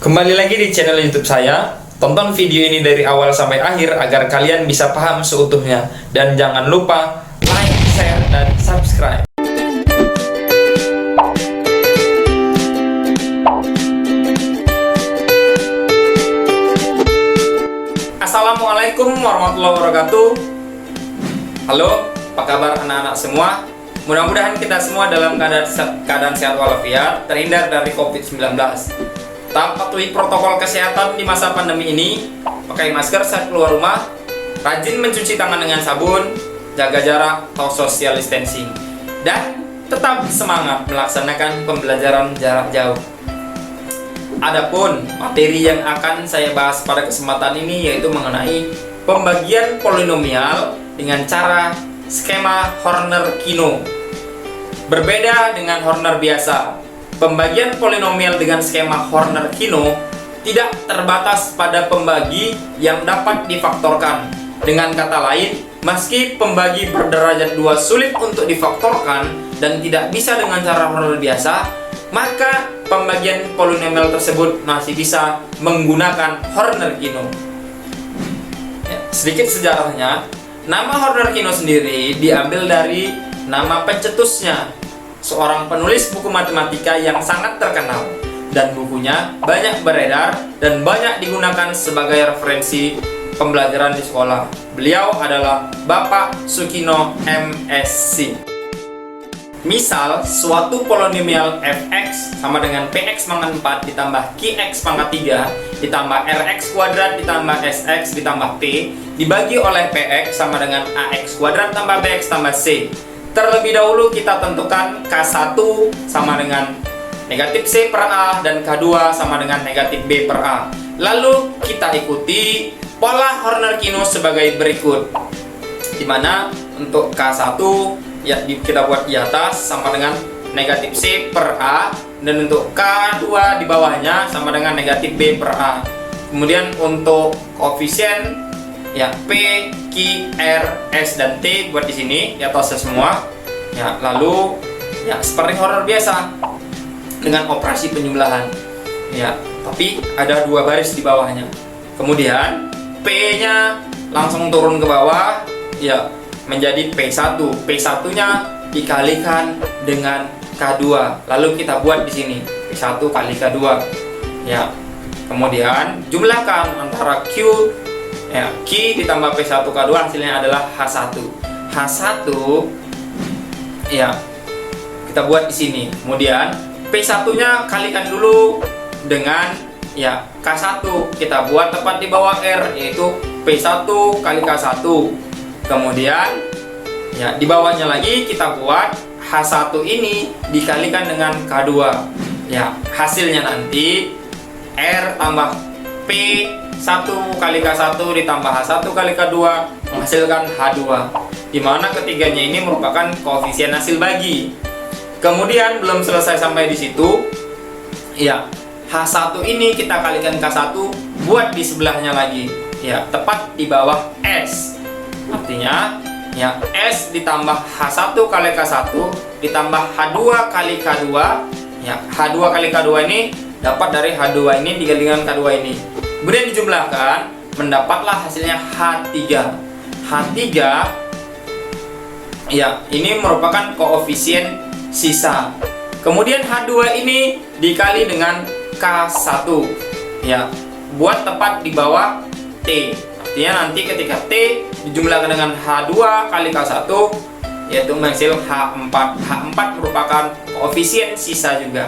Kembali lagi di channel YouTube saya. Tonton video ini dari awal sampai akhir agar kalian bisa paham seutuhnya. Dan jangan lupa like, share, dan subscribe. Assalamualaikum warahmatullahi wabarakatuh. Halo, apa kabar anak-anak semua? Mudah-mudahan kita semua dalam keadaan sehat walafiat, terhindar dari COVID-19. Tetap patuhi protokol kesehatan di masa pandemi ini, pakai masker saat keluar rumah, rajin mencuci tangan dengan sabun, jaga jarak atau social distancing, dan tetap semangat melaksanakan pembelajaran jarak jauh. Adapun materi yang akan saya bahas pada kesempatan ini yaitu mengenai pembagian polinomial dengan cara skema Horner-Kino. Berbeda dengan Horner biasa, pembagian polinomial dengan skema Horner-Kino tidak terbatas pada pembagi yang dapat difaktorkan. Dengan kata lain, meski pembagi berderajat 2 sulit untuk difaktorkan dan tidak bisa dengan cara Horner biasa, maka pembagian polinomial tersebut masih bisa menggunakan Horner-Kino. Sedikit sejarahnya, nama Horner-Kino sendiri diambil dari nama pencetusnya, seorang penulis buku matematika yang sangat terkenal, dan bukunya banyak beredar dan banyak digunakan sebagai referensi pembelajaran di sekolah. Beliau adalah Bapak Sukino MSc. Misal, suatu polinomial fx sama dengan px pangkat 4 ditambah qx pangkat 3 ditambah rx kuadrat ditambah sx ditambah p dibagi oleh px sama dengan ax kuadrat tambah bx tambah c. Terlebih dahulu kita tentukan k1 sama dengan negatif c per a dan k2 sama dengan negatif b per a. Lalu kita ikuti pola Horner-Kino sebagai berikut, dimana untuk k1 ya kita buat di atas sama dengan negatif c per a, dan untuk k2 di bawahnya sama dengan negatif b per a. Kemudian untuk koefisien ya p, q, r, s dan t buat di sini di atasnya semua. Ya, lalu ya seperti Horner biasa dengan operasi penjumlahan. Ya, tapi ada 2 baris di bawahnya. Kemudian p-nya langsung turun ke bawah ya menjadi P1. P1-nya dikalikan dengan K2. Lalu kita buat di sini P1 kali K2. Ya. Kemudian jumlahkan antara Q ya, Q ditambah P1 K2 hasilnya adalah H1. H1 ya kita buat di sini. Kemudian P1-nya kalikan dulu dengan ya K1. Kita buat tepat di bawah R, yaitu P1 kali K1. Kemudian ya di bawahnya lagi kita buat H1 ini dikalikan dengan K2. Ya, hasilnya nanti R tambah P1 kali K1 ditambah H1 kali K2 menghasilkan H2, di mana ketiganya ini merupakan koefisien hasil bagi. Kemudian belum selesai sampai di situ. Ya, H1 ini kita kalikan K1 buat di sebelahnya lagi. Ya, tepat di bawah S. Artinya ya S ditambah H1 kali K1 ditambah H2 kali K2. Ya, H2 kali K2 ini dapat dari H2 ini dikalikan K2 ini. Kemudian dijumlahkan, mendapatlah hasilnya H3. H3 ya ini merupakan koefisien sisa. Kemudian H2 ini dikali dengan K1. Ya, buat tepat di bawah T. Artinya nanti ketika T dijumlahkan dengan H2 kali K1 yaitu menghasil H4. H4 merupakan koefisien sisa juga.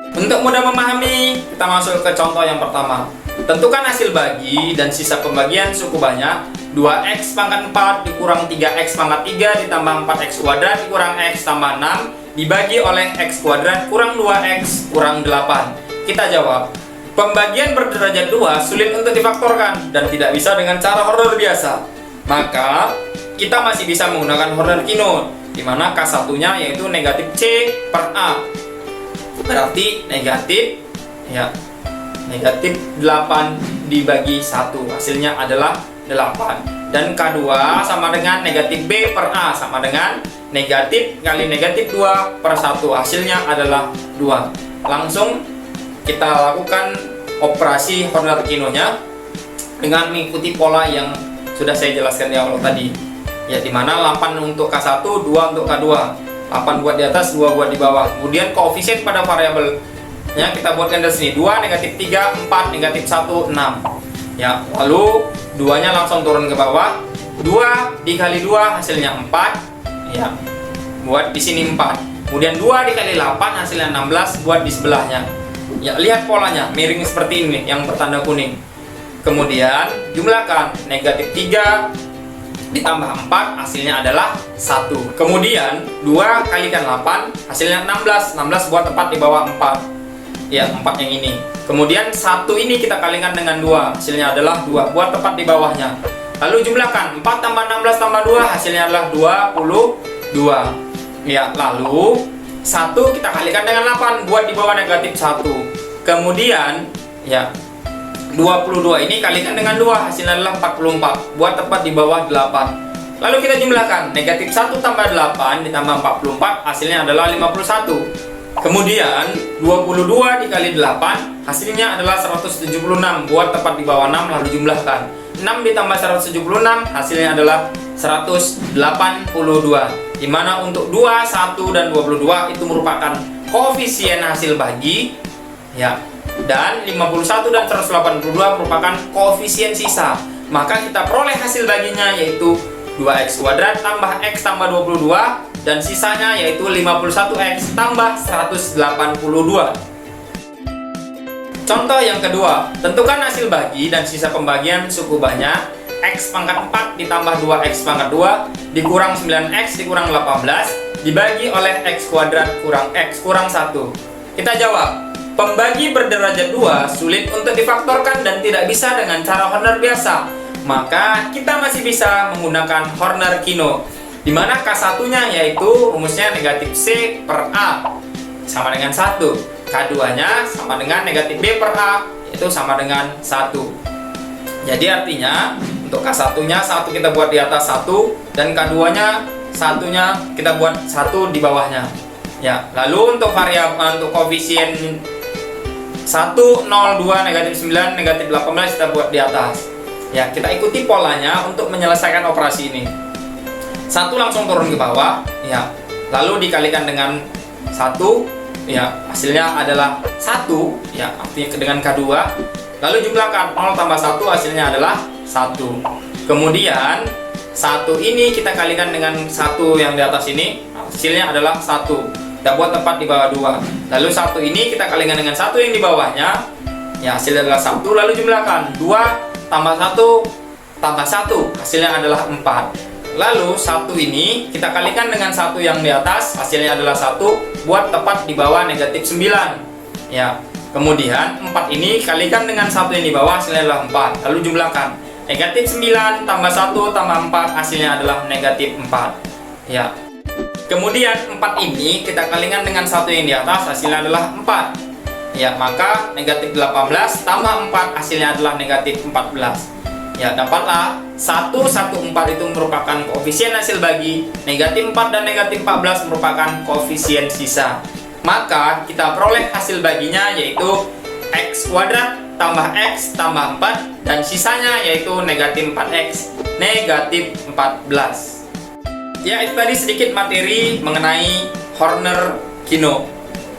Untuk mudah memahami, kita masuk ke contoh yang pertama. Tentukan hasil bagi dan sisa pembagian suku banyak 2x pangkat 4 dikurang 3x pangkat 3 ditambah 4x kuadrat dikurang x tambah 6 dibagi oleh x kuadrat kurang 2x kurang 8. Kita jawab, pembagian berderajat 2 sulit untuk difaktorkan dan tidak bisa dengan cara Horner biasa. Maka kita masih bisa menggunakan Horner-Kino, di mana K1-nya yaitu negatif C per A. Berarti negatif ya negatif 8 dibagi 1 hasilnya adalah 8. Dan K2 sama dengan negatif B per A sama dengan negatif kali negatif 2 per 1 hasilnya adalah 2. Langsung kita lakukan operasi Horner Kino-nya dengan mengikuti pola yang sudah saya jelaskan di awal tadi. Ya, dimana 8 untuk K1, 2 untuk K2, 8 buat di atas, 2 buat di bawah. Kemudian koefisien pada variabelnya kita buatkan dari sini, 2, negatif 3, 4, negatif 1, 6. Ya, lalu 2-nya langsung turun ke bawah. 2 dikali 2 hasilnya 4. Ya, buat di sini 4. Kemudian 2 dikali 8 hasilnya 16, buat di sebelahnya. Ya, lihat polanya, miring seperti ini yang bertanda kuning. Kemudian jumlahkan, negatif 3 ditambah 4 hasilnya adalah 1. Kemudian 2 kalikan 8 hasilnya 16. 16 buat tepat di bawah 4. Ya, 4 yang ini. Kemudian 1 ini kita kalikan dengan 2, hasilnya adalah 2 buat tepat di bawahnya. Lalu jumlahkan, 4 tambah 16 tambah 2 hasilnya adalah 22. Ya, lalu 1 kita kalikan dengan 8 buat di bawah negatif 1. Kemudian ya, 22 ini kalikan dengan 2 hasilnya adalah 44 buat tepat di bawah 8. Lalu kita jumlahkan, negatif 1 tambah 8 ditambah 44 hasilnya adalah 51. Kemudian 22 dikali 8 hasilnya adalah 176 buat tepat di bawah 6. Lalu jumlahkan, 6 ditambah 176 hasilnya adalah 182. Dimana untuk 2, 1, dan 22 itu merupakan koefisien hasil bagi, ya, dan 51 dan 182 merupakan koefisien sisa. Maka kita peroleh hasil baginya yaitu 2x kuadrat tambah x tambah 22, dan sisanya yaitu 51x tambah 182. Contoh yang kedua, tentukan hasil bagi dan sisa pembagian suku banyak x pangkat 4 ditambah 2x pangkat 2 dikurang 9x dikurang 18 dibagi oleh x kuadrat kurang x kurang 1. Kita jawab, pembagi berderajat 2 sulit untuk difaktorkan dan tidak bisa dengan cara Horner biasa. Maka kita masih bisa menggunakan Horner Kino, dimana K1-nya yaitu rumusnya negatif C per A sama dengan 1. K2-nya sama dengan negatif B per A, itu sama dengan 1. Jadi artinya untuk K1-nya 1 kita buat di atas 1, dan K2-nya 1-nya kita buat 1 di bawahnya. Ya, lalu untuk variabel untuk koefisien 1, 0, 2, negatif 9, negatif 18 kita buat di atas. Ya, kita ikuti polanya untuk menyelesaikan operasi ini. 1 langsung turun ke bawah, ya. Lalu dikalikan dengan 1, ya, hasilnya adalah 1, ya, artinya dengan K2. Lalu jumlahkan, 0 tambah 1 hasilnya adalah 1. Kemudian 1 ini kita kalikan dengan 1 yang di atas ini, hasilnya adalah 1. Kita buat tepat di bawah 2. Lalu 1 ini kita kalikan dengan 1 yang di bawahnya, ya, hasilnya adalah 1. Lalu jumlahkan, 2 tambah 1 tambah 1 hasilnya adalah 4. Lalu 1 ini kita kalikan dengan 1 yang di atas, hasilnya adalah 1 buat tepat di bawah negatif 9. Ya, kemudian 4 ini kalikan dengan 1 yang di bawah, hasilnya adalah 4. Lalu jumlahkan, negatif 9 tambah 1 tambah 4 hasilnya adalah negatif 4. Ya, kemudian 4 ini kita kalikan dengan 1 yang di atas, hasilnya adalah 4. Ya, maka negatif 18 tambah 4 hasilnya adalah negatif 14. Ya, dapatlah 114 itu merupakan koefisien hasil bagi, negatif 4 dan negatif 14 merupakan koefisien sisa. Maka kita peroleh hasil baginya yaitu x kuadrat tambah x tambah 4, dan sisanya yaitu negatif 4x negatif 14. Ya, itu tadi sedikit materi mengenai Horner Kino.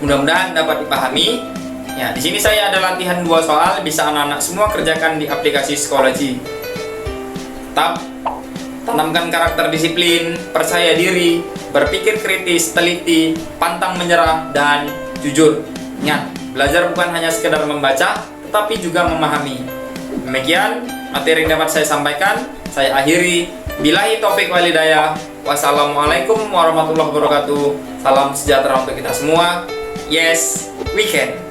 Mudah-mudahan dapat dipahami. Ya, di sini saya ada latihan 2 soal, bisa anak-anak semua kerjakan di aplikasi Schoology. Tetap tanamkan karakter disiplin, percaya diri, berpikir kritis, teliti, pantang menyerah, dan jujur. Ingat, belajar bukan hanya sekedar membaca, tetapi juga memahami. Demikian materi yang dapat saya sampaikan. Saya akhiri. Billahi taufik wal hidayah. Wassalamualaikum warahmatullahi wabarakatuh. Salam sejahtera untuk kita semua. Yes, we can.